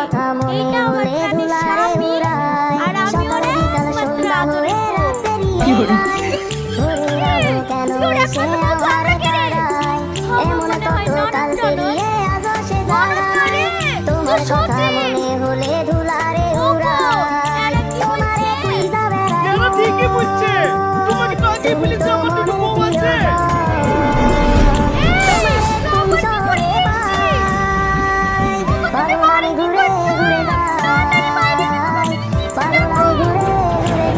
কথা মনে হলে দুলারে উড়ায় সকাল বিকাল সন্ধ্যা হয়ে রাত পেরিয়ে যায় ঘুরে রাখো কেন এসে আমার দাঁড়ায় এমন কত কাল পেরিয়ে আজও সে দাঁড়ায় তোমার কথা মনে হলে দুলারে উড়ায় তোমারে খুঁজা বেড়ায় ঠিকই বলছে তোমাকে তো আগেই বলেছি আমার দুটো বউ আছে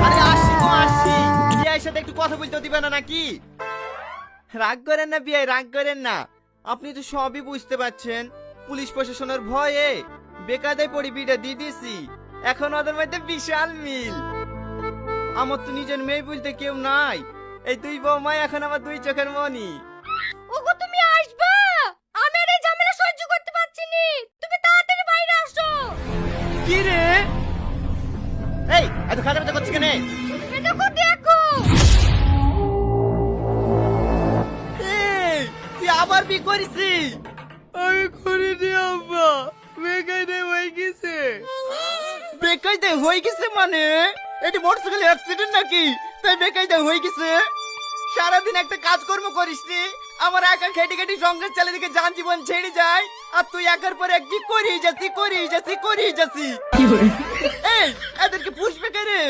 আরে আসি তো আসি বিয়ের সাথে একটু কথা বলতে দিবে না নাকি রাগ করেন না বিয়ে রাগ করেন না আপনি তো সবই বুঝতে পারছেন পুলিশ প্রশাসনের ভয়ে বেকায়দায় পড়ি বিটা দিয়ে দিয়েছি এখন ওদের মধ্যে বিশাল মিল আমার তো নিজের মেয়ে বলতে কেউ নাই এই দুই বৌমাই এখন আমার দুই চোখের মনি ওগো তুমি আসবা আমি আর এই ঝামেলা সহ্য করতে পারছি নি তুমি তাড়াতাড়ি বাইরে আসো কি রে এই এত খারাপ তো করছিস কেন দেখো দেখো এই তুই আবার বি করিসি আমি করিনি আব্বা বেকায়দায় হয়ে গেছে বেকায়দায় হয়ে গেছে মানে এটি মোটরসাইকেল অ্যাক্সিডেন্ট নাকি তাই বেকায়দায় হয়ে গেছে সারাদিন একটা কাজকর্ম করিসনি আমার একা খেটে খেটে সংসার চালিয়ে দিকে যান জীবন ছেড়ে যায় আর তুই একের পর এক কি করিস যাচ্ছি এই এদেরকে পুষবে কে রে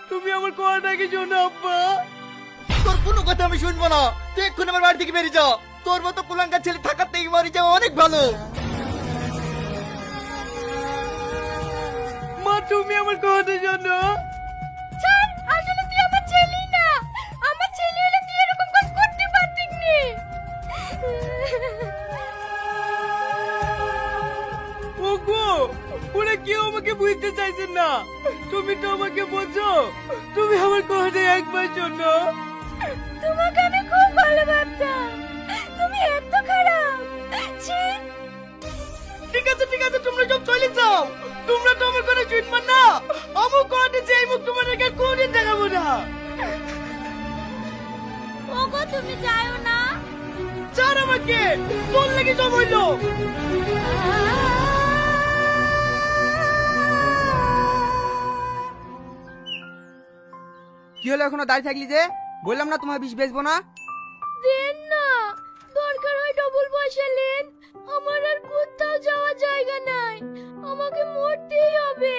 তুমি আমার কথাটা কি শোনো আব্বা তোর কোনো কথা আমি শুনবো না তুই এক্ষুনি আমার বাড়ি থেকে বেরিয়ে যা তোর মতো কুলাঙ্গা ছেলে থাকার থেকে মরে যাওয়া অনেক ভালো মা তুমি আমার কথা শোনো ছাড় আসলে তুই আমার ছেলে না আমার ছেলে হলে তুই এরকম কাজ করতে পারতিস নি ওগো ওরা কেউ আমাকে বুঝতে চাইছেন না তুমি তো আমাকে বোঝো তুমি আমার কথা একবার শোনো তোমাকে আমি খুব ভালোবাসতাম তুমি এত খারাপ ছি ঠিক আছে তোমরা সব চলে যাও তোমরা তো আমার কথা শুনবে না আমার কথা যে এই মুখ তোমাদেরকে কোনদিন দেখাবো না ওগো তুমি যাও না ছাড় আমাকে তোর লেগে সব হইলো কি হলো এখনো দাঁড়িয়ে থাকলি যে বললাম না তোমার বিষ বেচবো না দেন না দরকার হয় ডবল পয়সা নেন আমার আর কোথাও যাওয়ার জায়গা নাই আমাকে মরতেই হবে